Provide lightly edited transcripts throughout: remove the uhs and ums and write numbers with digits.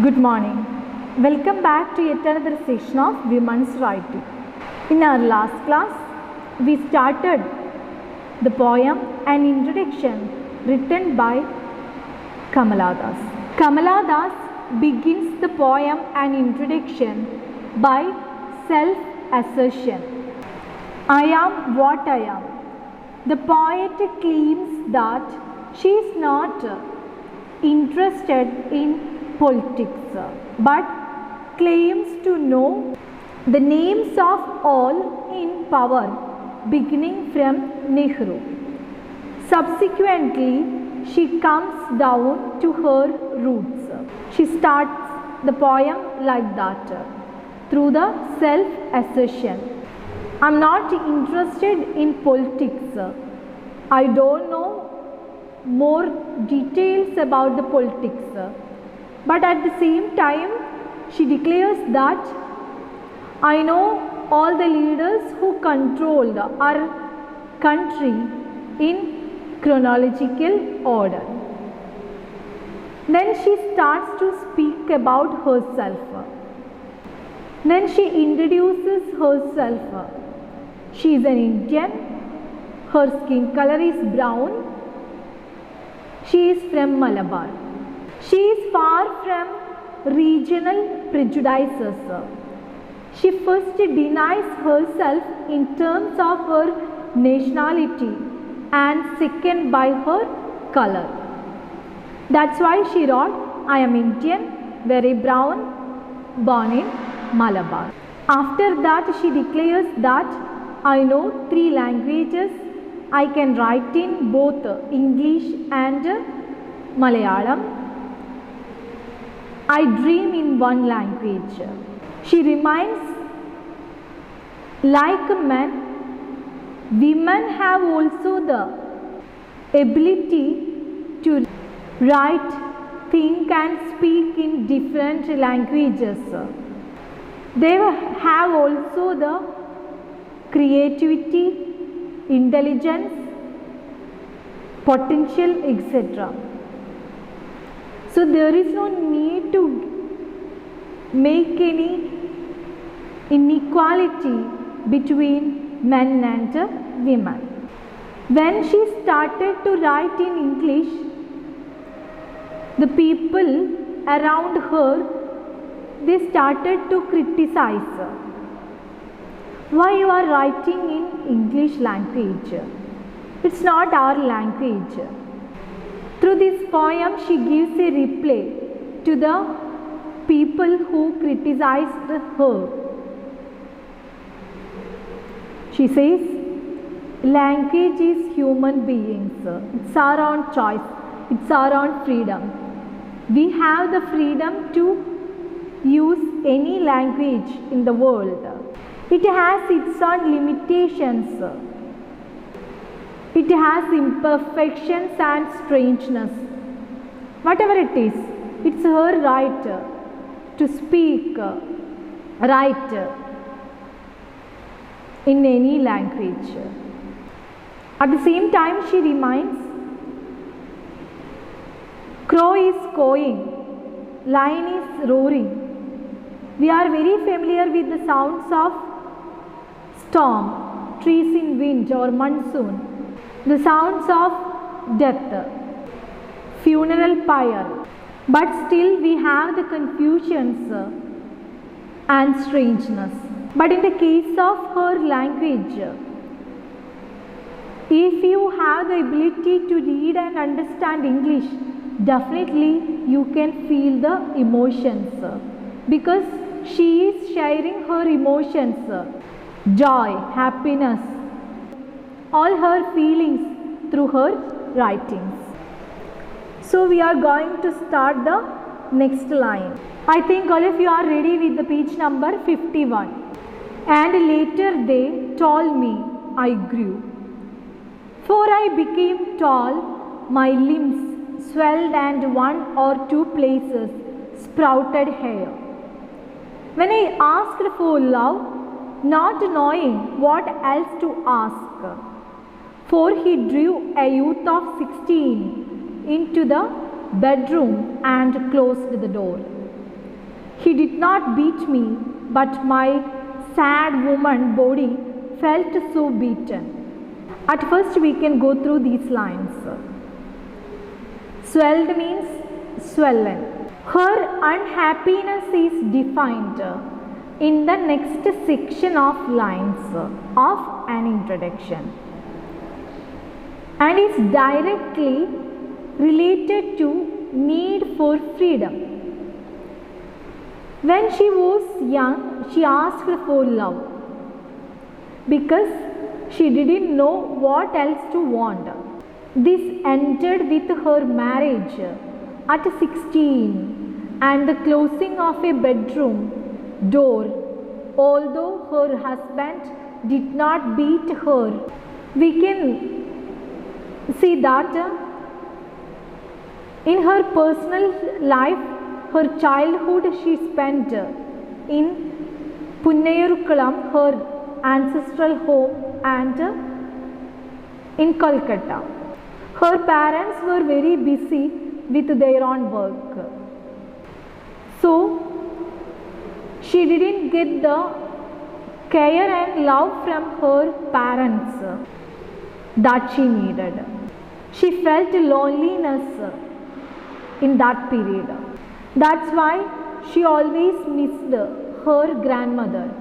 Good morning. Welcome back to yet another session of Women's Writing. In our last class, we started the poem An Introduction written by Kamala Das. Kamala Das begins the poem An Introduction by self-assertion. I am what I am. The poet claims that she is not interested in politics, but claims to know the names of all in power, beginning from Nehru. Subsequently, she comes down to her roots. She starts the poem like that, through the self-assertion. I am not interested in politics. I don't know more details about the politics. But at the same time, she declares that I know all the leaders who controlled our country in chronological order. Then she starts to speak about herself. Then she introduces herself. She is an Indian. Her skin color is brown. She is from Malabar. She is far from regional prejudices. She first denies herself in terms of her nationality and second by her color. That's why she wrote, I am Indian, very brown, born in Malabar. After that, she declares that I know 3 languages. I can write in both English and Malayalam. I dream in one language. She reminds, like men, women have also the ability to write, think and speak in different languages. They have also the creativity, intelligence, potential, etc. So there is no need to make any inequality between men and women. When she started to write in English, the people around her, they started to criticize. Why you are writing in English language? It's not our language. Through this poem, she gives a reply to the people who criticized her. She says, language is human beings. It's our own choice. It's our own freedom. We have the freedom to use any language in the world. It has its own limitations. It has imperfections and strangeness. Whatever it is, it's her right to speak, write in any language. At the same time, she reminds, crow is cawing, lion is roaring. We are very familiar with the sounds of storm, trees in wind or monsoon. The sounds of death, funeral pyre, but still we have the confusions and strangeness. But in the case of her language, if you have the ability to read and understand English, definitely you can feel the emotions, because she is sharing her emotions, joy, happiness, all her feelings through her writings. So we are going to start the next line. I think all of you are ready with the page number 51. And later they told me I grew. For I became tall, my limbs swelled and 1 or 2 places sprouted hair. When I asked for love, not knowing what else to ask, for he drew a youth of 16 into the bedroom and closed the door. He did not beat me, but my sad woman body felt so beaten. At first we can go through these lines. Swelled means swollen. Her unhappiness is defined in the next section of lines of an introduction and is directly related to need for freedom. When she was young, she asked for love because she didn't know what else to want. This ended with her marriage at 16 and the closing of a bedroom door. Although her husband did not beat her, we can see that in her personal life, her childhood she spent in Punnayurukulam, her ancestral home, and in Kolkata. Her parents were very busy with their own work. So, she didn't get the care and love from her parents that she needed. She felt loneliness in that period. That's why she always missed her grandmother.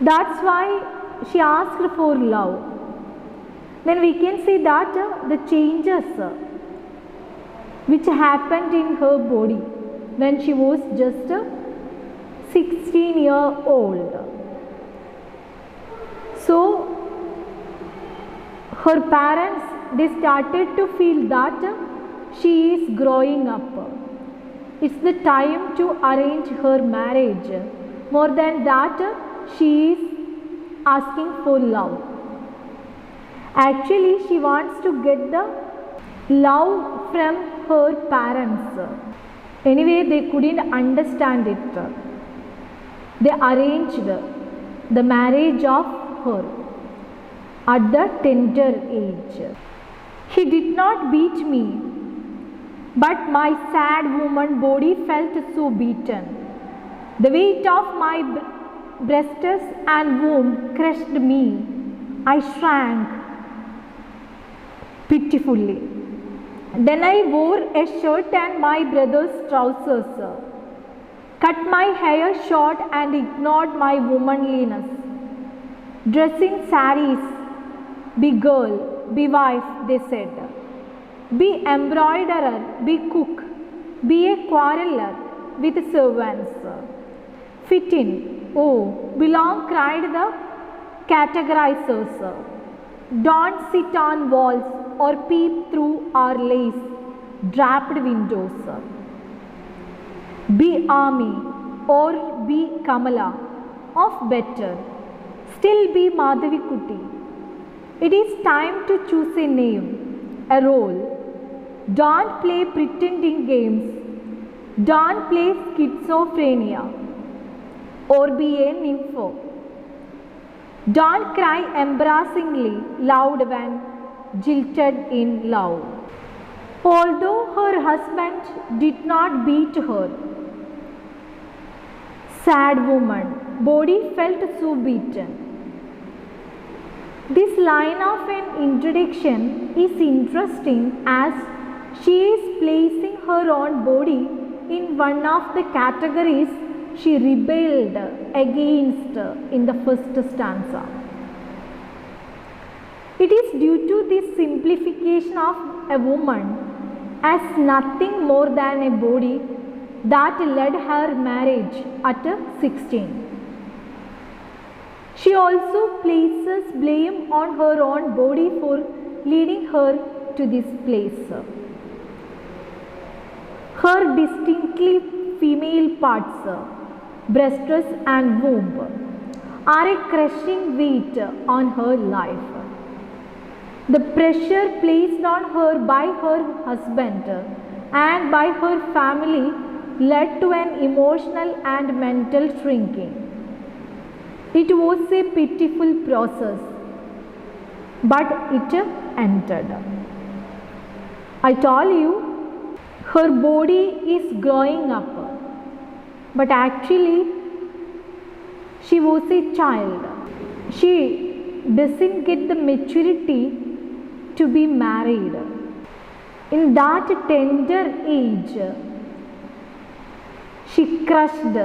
That's why she asked for love. Then we can see that the changes which happened in her body when she was just 16-year-old. So her parents, they started to feel that she is growing up. It's the time to arrange her marriage. More than that, she is asking for love. Actually, she wants to get the love from her parents. Anyway, they couldn't understand it. They arranged the marriage of her at the tender age. He did not beat me, but my sad woman body felt so beaten. The weight of my breasts and womb crushed me. I shrank pitifully. Then I wore a shirt and my brother's trousers, cut my hair short and ignored my womanliness. Dressing saris, be girl, be wife, they said. Be embroiderer, be cook, be a quarreller with servants. Fit in, oh, belong, cried the categorizers. Don't sit on walls or peep through our lace draped windows. Be Ami or be Kamala, of better. Still be Madhavikutty. It is time to choose a name, a role. Don't play pretending games. Don't play schizophrenia or be a nympho. Don't cry embarrassingly loud when jilted in love. Although her husband did not beat her, sad woman, body felt so beaten. This line of an introduction is interesting as she is placing her own body in one of the categories she rebelled against in the first stanza. It is due to this simplification of a woman as nothing more than a body that led her marriage at 16. She also places blame on her own body for leading her to this place. Her distinctly female parts, breasts and womb, are a crushing weight on her life. The pressure placed on her by her husband and by her family led to an emotional and mental shrinking. It was a pitiful process, but it ended. I told you, her body is growing up. but actually she was a child. She doesn't get the maturity to be married. In that tender age, she crushed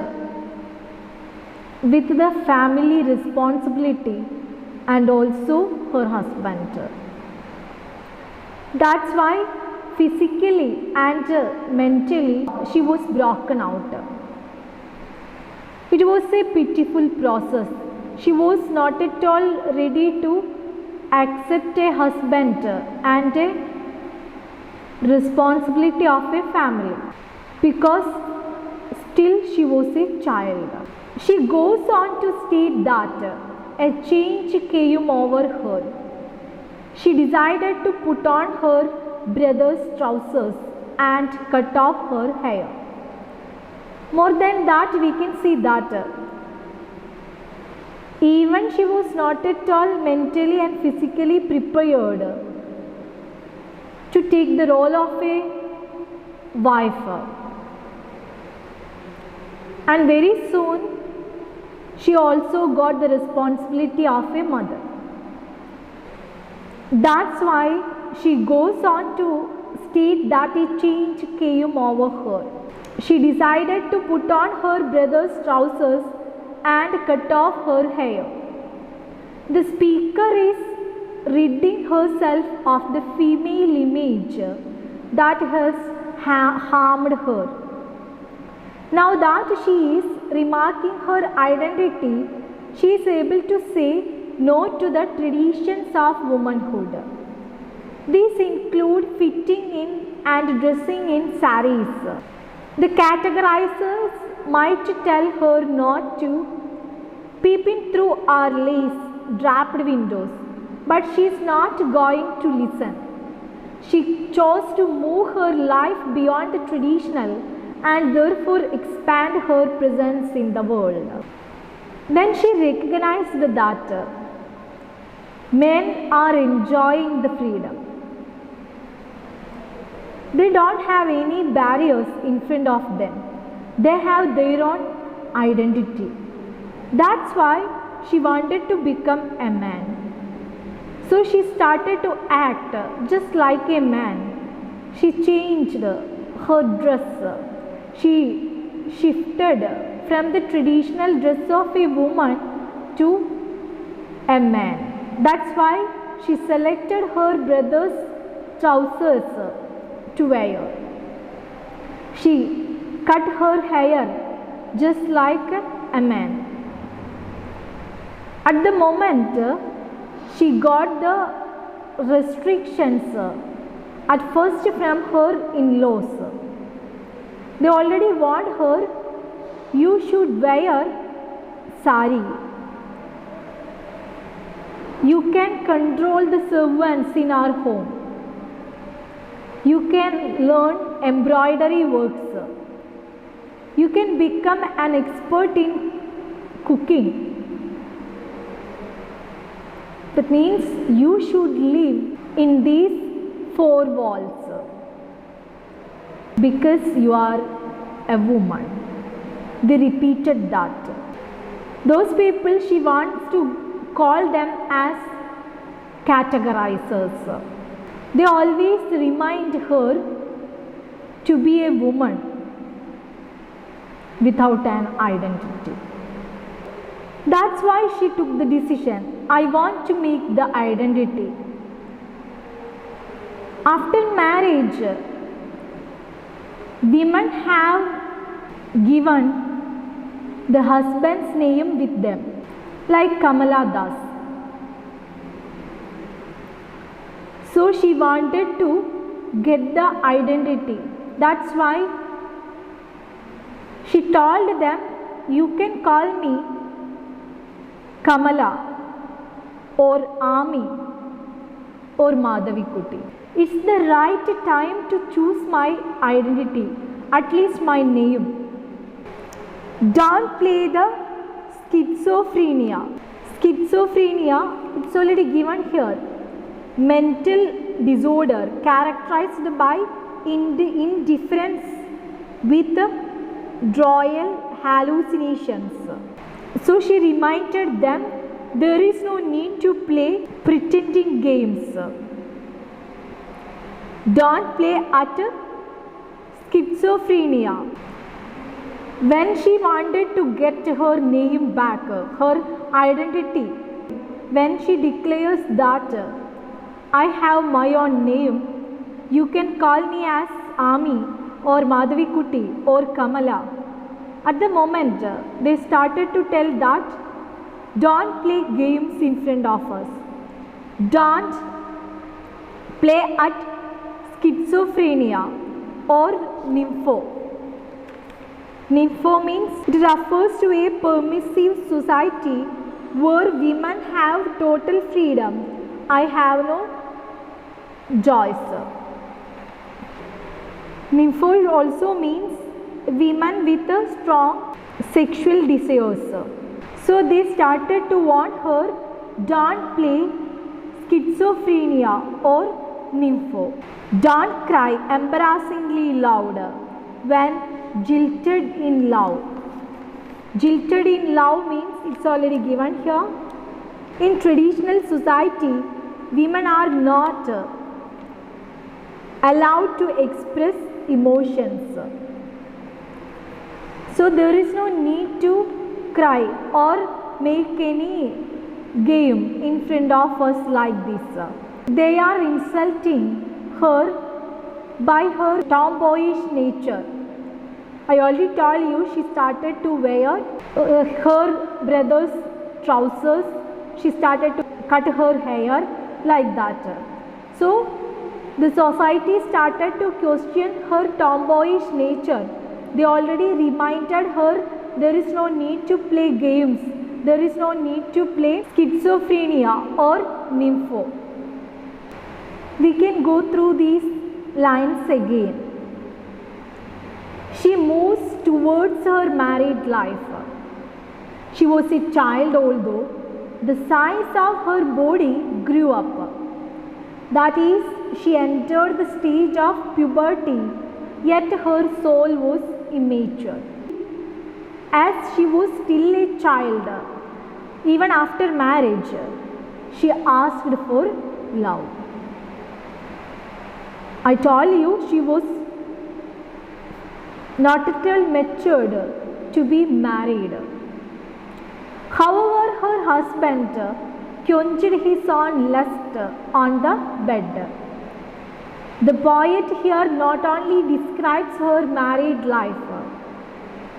with the family responsibility and also her husband. That's why physically and mentally she was broken out. It was a pitiful process. She was not at all ready to accept a husband and a responsibility of a family because still she was a child. She goes on to state that a change came over her. She decided to put on her brother's trousers and cut off her hair. More than that, we can see that even she was not at all mentally and physically prepared to take the role of a wife. And very soon, she also got the responsibility of a mother. That's why she goes on to state that a change came over her. She decided to put on her brother's trousers and cut off her hair. The speaker is ridding herself of the female image that has harmed her. Now that she is remarking her identity, she is able to say no to the traditions of womanhood. These include fitting in and dressing in saris. The categorizers might tell her not to peep in through our lace draped windows, but she is not going to listen. She chose to move her life beyond the traditional and therefore expand her presence in the world. Then she recognized that men are enjoying the freedom. They don't have any barriers in front of them. They have their own identity. That's why she wanted to become a man. So she started to act just like a man. She changed her dress. She shifted from the traditional dress of a woman to a man. That's why she selected her brother's trousers to wear. She cut her hair just like a man. At the moment, she got the restrictions at first from her in-laws. They already warned her, you should wear sari. You can control the servants in our home. You can learn embroidery works. You can become an expert in cooking. That means you should live in these four walls because you are a woman. They repeated that. Those people, she wants to call them as categorizers. They always remind her to be a woman without an identity. That's why she took the decision, I want to make the identity. After marriage, women have given the husband's name with them, like Kamala Das. So she wanted to get the identity. That's why she told them, you can call me Kamala or Ami or Madhavikutty. It's the right time to choose my identity, at least my name. Don't play the schizophrenia. Schizophrenia, it's already given here. Mental disorder characterized by indifference with withdrawal, hallucinations. So she reminded them there is no need to play pretending games. Don't play at schizophrenia. When she wanted to get her name back, her identity, when she declares that I have my own name, you can call me as Ami or Madhavi Kuti or Kamala. At the moment, they started to tell that don't play games in front of us. Don't play at schizophrenia or nympho. Nympho means it refers to a permissive society where women have total freedom. I have no choice. Nympho also means women with a strong sexual desires. So they started to warn her, don't play schizophrenia or nympho. Don't cry embarrassingly loud when jilted in love. Jilted in love means it's already given here. In traditional society, women are not allowed to express emotions. So there is no need to cry or make any game in front of us like this. They are insulting her by her tomboyish nature. I already told you she started to wear her brother's trousers. She started to cut her hair like that. So the society started to question her tomboyish nature. They already reminded her there is no need to play games. There is no need to play schizophrenia or nympho. We can go through these lines again. She moves towards her married life. She was a child, although the size of her body grew up. That is, she entered the stage of puberty, yet her soul was immature. As she was still a child, even after marriage, she asked for love. I told you she was not at all matured to be married. However, her husband quenched his own lust on the bed. The poet here not only describes her married life,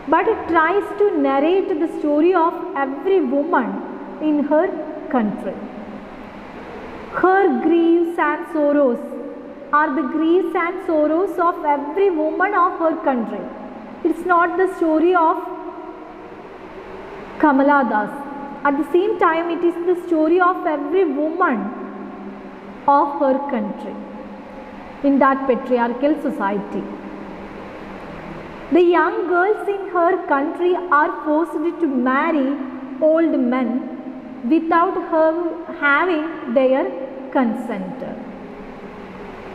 but tries to narrate the story of every woman in her country. Her griefs and sorrows are the griefs and sorrows of every woman of her country. It's not the story of Kamala Das. At the same time, it is the story of every woman of her country in that patriarchal society. The young girls in her country are forced to marry old men without her having their consent.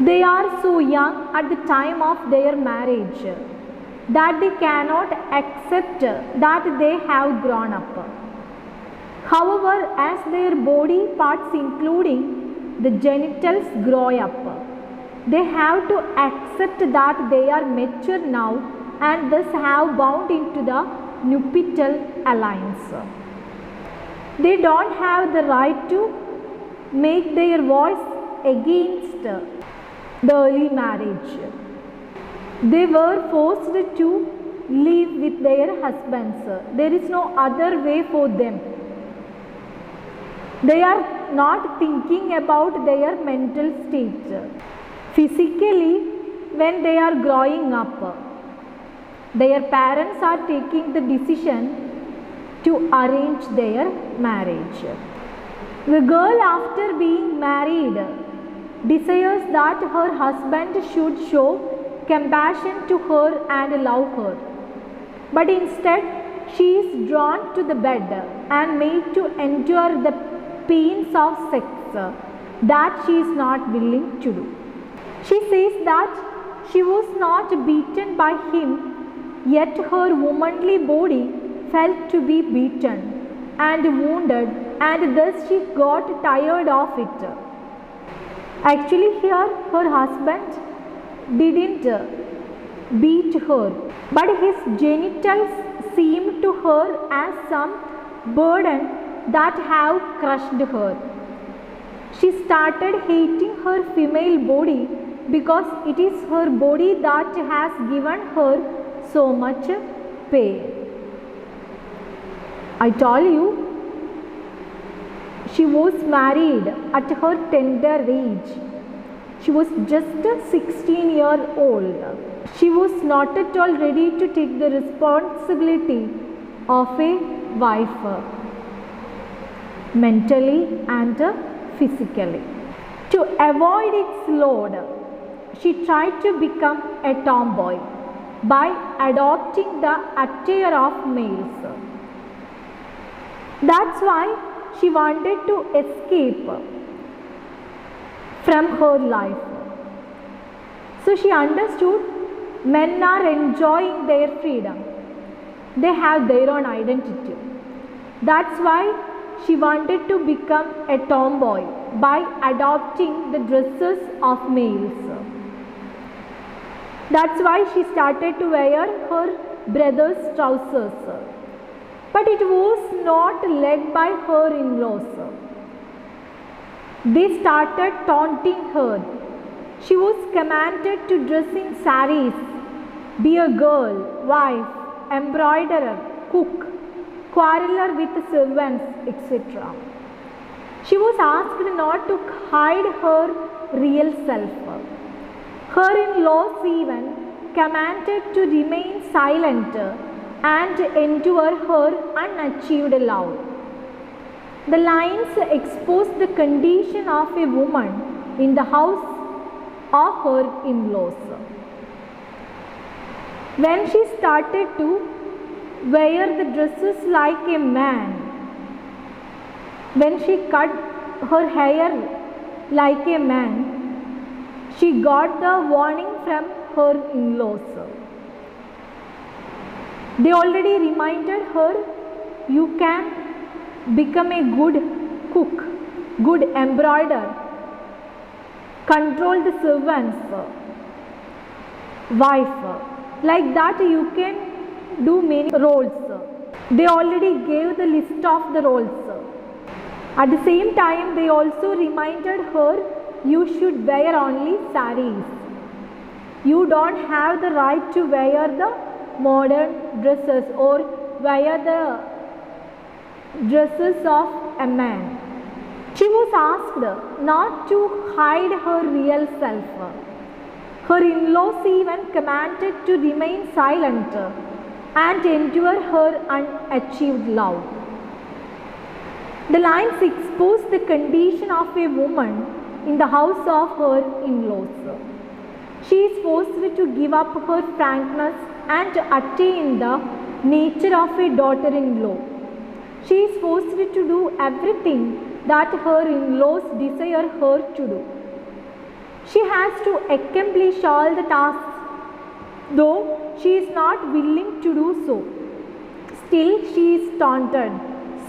They are so young at the time of their marriage that they cannot accept that they have grown up. However, as their body parts including the genitals grow up, they have to accept that they are mature now and thus have bound into the nuptial alliance. They don't have the right to make their voice against the early marriage. They were forced to live with their husbands. There is no other way for them. They are not thinking about their mental state. Physically, when they are growing up, their parents are taking the decision to arrange their marriage. The girl, after being married, desires that her husband should show compassion to her and love her. But instead, she is drawn to the bed and made to endure the pains of sex that she is not willing to do. She says that she was not beaten by him yet her womanly body felt to be beaten and wounded, and thus she got tired of it. Actually, here her husband didn't beat her, but his genitals seemed to her as some burden that have crushed her. She started hating her female body because it is her body that has given her so much pain. I told you, she was married at her tender age. She was just 16-year-old. She was not at all ready to take the responsibility of a wife, mentally and physically. To avoid its load, she tried to become a tomboy by adopting the attire of males. That's why she wanted to escape from her life. So she understood men are enjoying their freedom. They have their own identity. That's why she wanted to become a tomboy by adopting the dresses of males. That's why she started to wear her brother's trousers. But it was not led by her in-laws. They started taunting her. She was commanded to dress in saris, be a girl, wife, embroiderer, cook, quarreler with servants, etc. She was asked not to hide her real self. Her in-laws even commanded to remain silent and endure her unachieved love. The lines expose the condition of a woman in the house of her in-laws. When she started to wear the dresses like a man, when she cut her hair like a man, she got the warning from her in-laws. They already reminded her, you can become a good cook, good embroiderer, control the servants, wife. Like that you can do many roles. They already gave the list of the roles. At the same time, they also reminded her, you should wear only saris. You don't have the right to wear the modern dresses or wear the dresses of a man. She was asked not to hide her real self. Her in-laws even commanded to remain silent and endure her unachieved love. The lines expose the condition of a woman in the house of her in-laws. She is forced to give up her frankness and attain the nature of a daughter-in-law. She is forced to do everything that her in-laws desire her to do. She has to accomplish all the tasks, though she is not willing to do so. Still, she is taunted,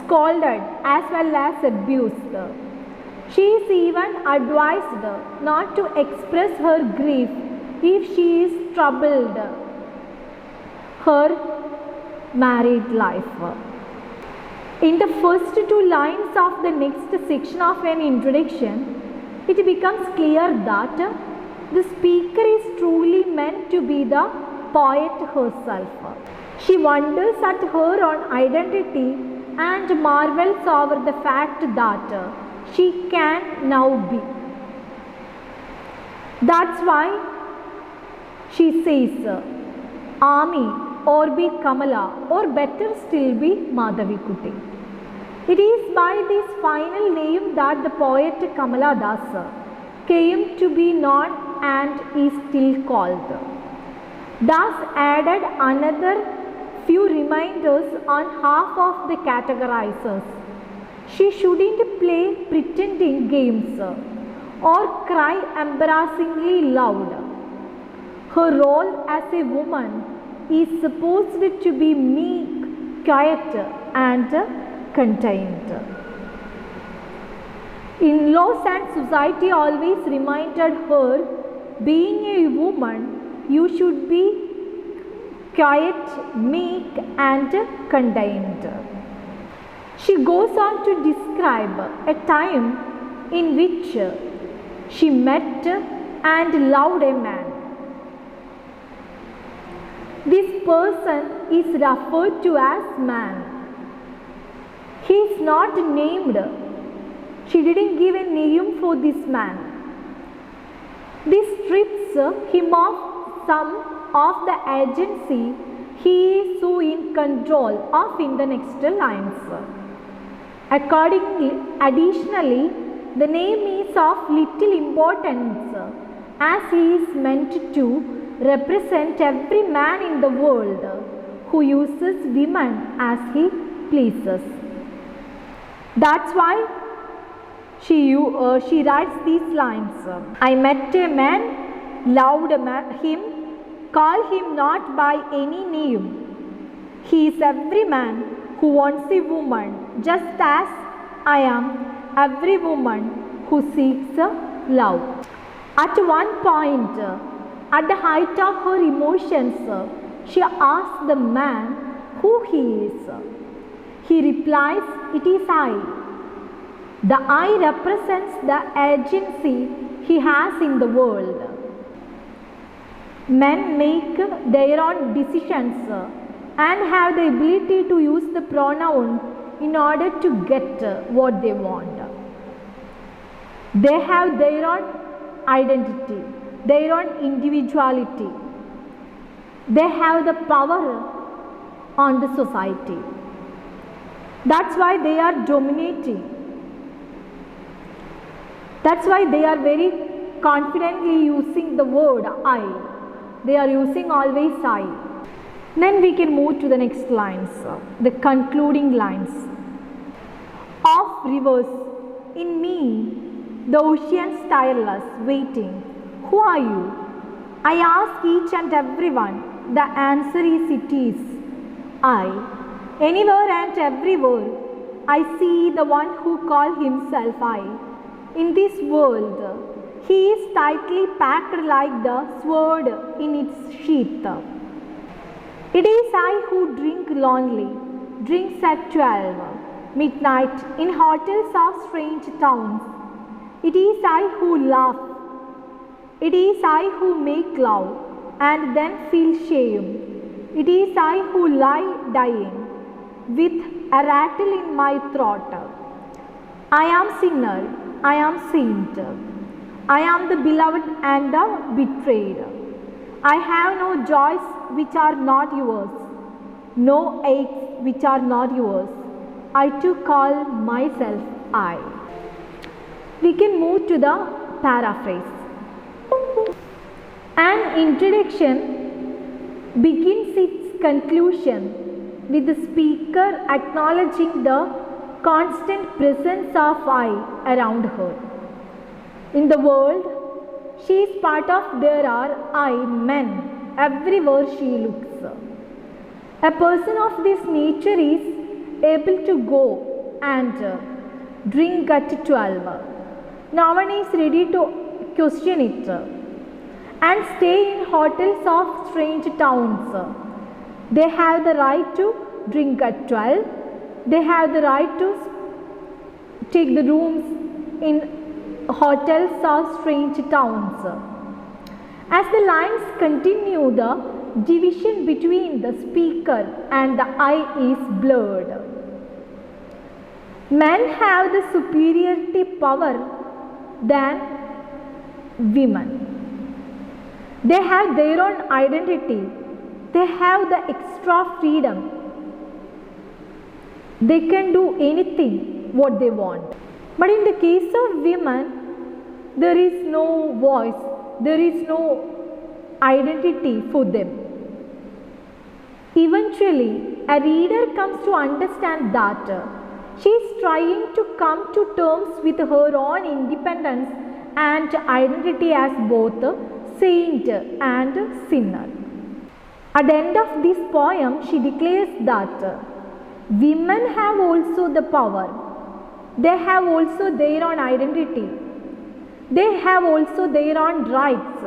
scolded, as well as abused. She is even advised not to express her grief if she is troubled her married life. In the first two lines of the next section of an introduction, it becomes clear that the speaker is truly meant to be the poet herself. She wonders at her own identity and marvels over the fact that she can now be. That's why she says, Ami, or be Kamala, or better still be Madhavikutty. It is by this final name that the poet Kamala Das came to be known and is still called. Das added another few reminders on half of the categorizers. She shouldn't play pretending games or cry embarrassingly loud. Her role as a woman is supposed to be meek, quiet, and contained. In-laws and society always reminded her, being a woman, you should be quiet, meek, and contained. She goes on to describe a time in which she met and loved a man. This person is referred to as man. He is not named. She didn't give a name for this man. This strips him of some of the agency he is so in control of in the next lines. Additionally, the name is of little importance as he is meant to represent every man in the world who uses women as he pleases. That's why she writes these lines. I met a man, loved him, call him not by any name. He is every man who wants a woman, just as I am every woman who seeks love. At one point, at the height of her emotions, she asks the man who he is. He replies, "It is I." The I represents the agency he has in the world. Men make their own decisions and have the ability to use the pronoun in order to get what they want. They have their own identity, their own individuality. They have the power on the society. That's why they are dominating. That's why they are very confidently using the word I. They are using always I. Then we can move to the next lines, the concluding lines. Of rivers, in me, the oceans tireless, waiting. Who are you? I ask each and everyone. The answer is it is I. Anywhere and everywhere, I see the one who calls himself I. In this world, he is tightly packed like the sword in its sheath. It is I who drink lonely, drinks at 12 midnight in hotels of strange towns. It is I who laugh. It is I who make love and then feel shame. It is I who lie dying with a rattle in my throat. I am sinner, I am saint. I am the beloved and the betrayed. I have no joys which are not yours, no aches which are not yours. I too call myself I. We can move to the paraphrase. An introduction begins its conclusion with the speaker acknowledging the constant presence of I around her. In the world, she is part of there are I men everywhere she looks. A person of this nature is able to go and drink at 12. No one is ready to question it. And stay in hotels of strange towns. They have the right to drink at 12. They have the right to take the rooms in hotels of strange towns. As the lines continue, the division between the speaker and the I is blurred. Men have the superiority power than women. They have their own identity. They have the extra freedom. They can do anything what they want. But in the case of women, there is no voice, there is no identity for them. Eventually, a reader comes to understand that she is trying to come to terms with her own independence and identity as both saint and sinner. At the end of this poem, she declares that women have also the power. They have also their own identity. They have also their own rights.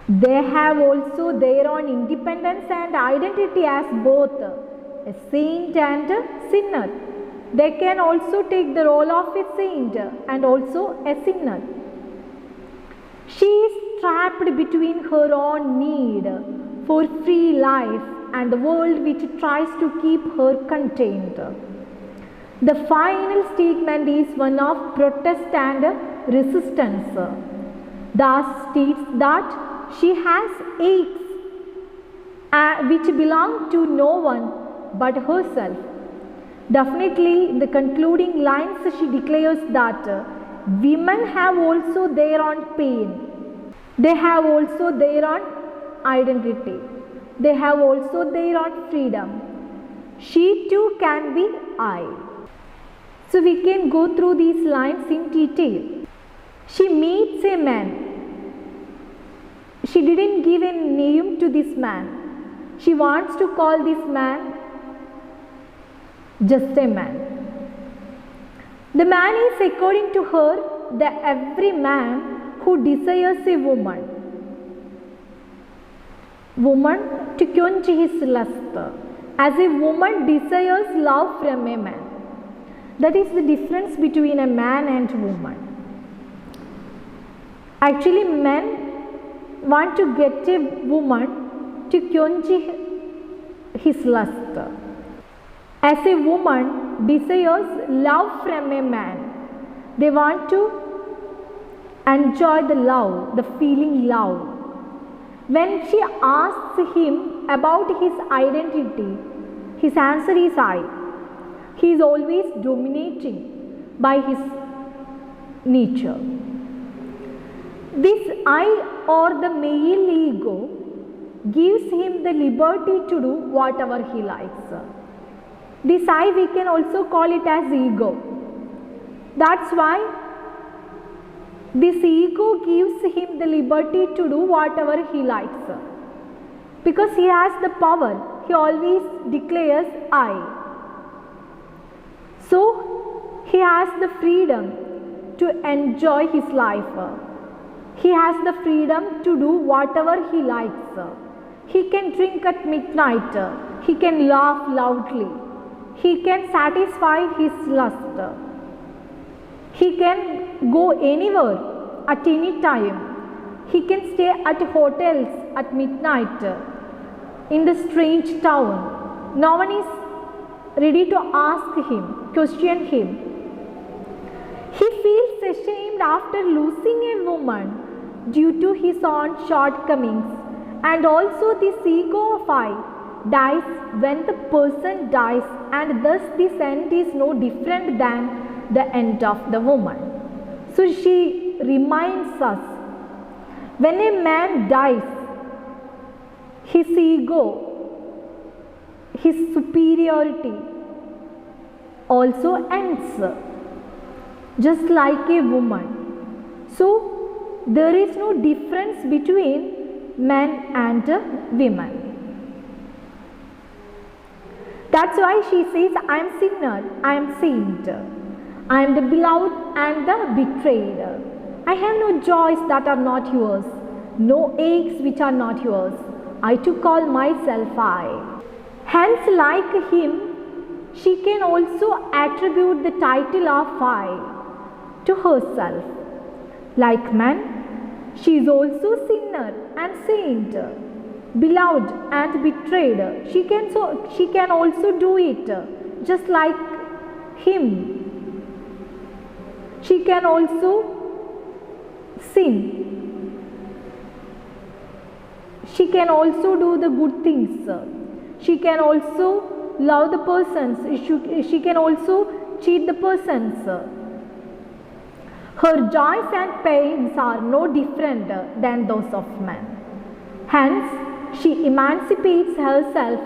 They have also their own independence and identity as both a saint and a sinner. They can also take the role of a saint and also a sinner. She is trapped between her own need for free life and the world which tries to keep her contained. The final statement is one of protest and resistance. Thus states that she has aches which belong to no one but herself. Definitely, in the concluding lines, she declares that women have also their own pain. They have also their own identity. They have also their own freedom. She too can be I. So we can go through these lines in detail. She meets a man. She didn't give a name to this man. She wants to call this man just a man. The man is, according to her, the every man who desires a woman. Woman to quench his lust, as a woman desires love from a man. That is the difference between a man and woman. Actually, men want to get a woman to quench his lust. As a woman desires love from a man. They want to enjoy the love, the feeling love. When she asks him about his identity, his answer is I. He is always dominating by his nature. This I or the male ego gives him the liberty to do whatever he likes. This I, we can also call it as ego. That's why this ego gives him the liberty to do whatever he likes. Because he has the power, he always declares I. So, he has the freedom to enjoy his life. He has the freedom to do whatever he likes. He can drink at midnight. He can laugh loudly. He can satisfy his lust. He can go anywhere at any time. He can stay at hotels at midnight in the strange town. No one is ready to ask him, question him. He feels ashamed after losing a woman due to his own shortcomings, and also this ego of I dies when the person dies, and thus this end is no different than the end of the woman. So she reminds us, when a man dies, his ego, his superiority also ends, just like a woman. So there is no difference between men and women. That's why she says, I am sinner, I am saint. I am the beloved and the betrayed. I have no joys that are not yours, no aches which are not yours. I too call myself I. Hence, like him, she can also attribute the title of I to herself. Like man, she is also sinner and saint, beloved and betrayed. She can also do it just like him. She can also sin. She can also do the good things. She can also love the persons. She can also cheat the persons. Her joys and pains are no different than those of men. Hence, she emancipates herself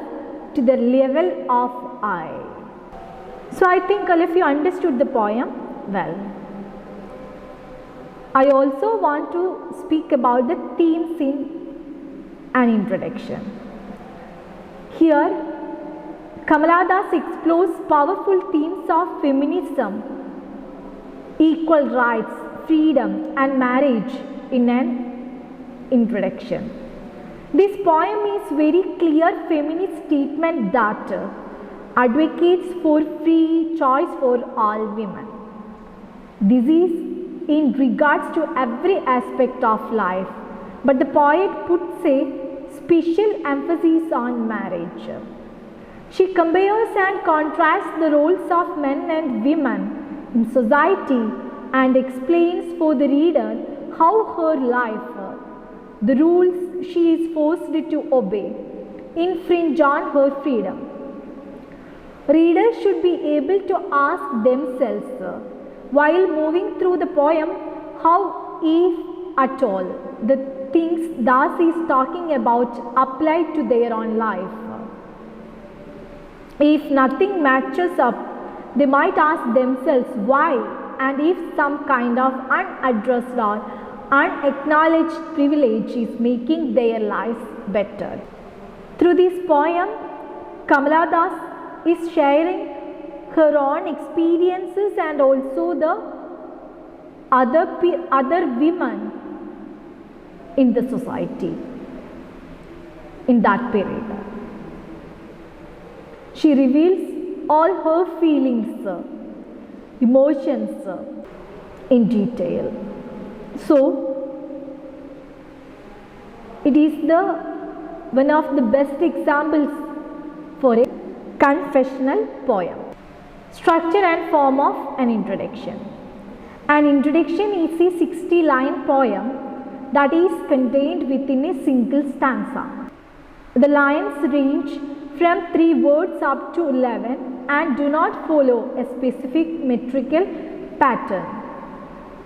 to the level of I. So I think all of you understood the poem well. I also want to speak about the themes in an introduction. Here, Kamala Das explores powerful themes of feminism, equal rights, freedom, and marriage in an introduction. This poem is very clear feminist statement that advocates for free choice for all women. This is in regards to every aspect of life, but the poet puts a special emphasis on marriage. She compares and contrasts the roles of men and women in society and explains for the reader how her life, the rules she is forced to obey, infringe on her freedom. Readers should be able to ask themselves while moving through the poem how, if at all, the things Das is talking about apply to their own life. If nothing matches up, they might ask themselves why, and if some kind of unaddressed or unacknowledged privilege is making their lives better. Through this poem, Kamala Das is sharing her own experiences and also the other women in the society in that period. She reveals all her feelings, emotions in detail. So, it is one of the best examples for a confessional poem. Structure and form of an introduction. An introduction is a 60-line poem that is contained within a single stanza. The lines range from 3 words up to 11 and do not follow a specific metrical pattern.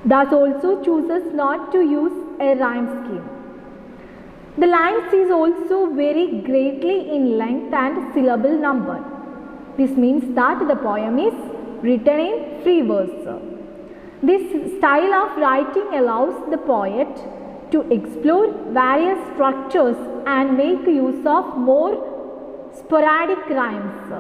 Das also chooses not to use a rhyme scheme. The lines is also very greatly in length and syllable number. This means that the poem is written in free verse. This style of writing allows the poet to explore various structures and make use of more sporadic rhymes.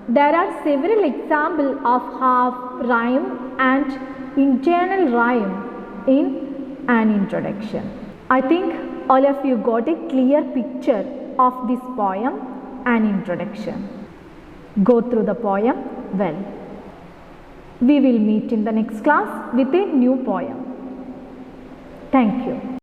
There are several examples of half rhyme and internal rhyme in an introduction. I think all of you got a clear picture of this poem and introduction. Go through the poem well. We will meet in the next class with a new poem. Thank you.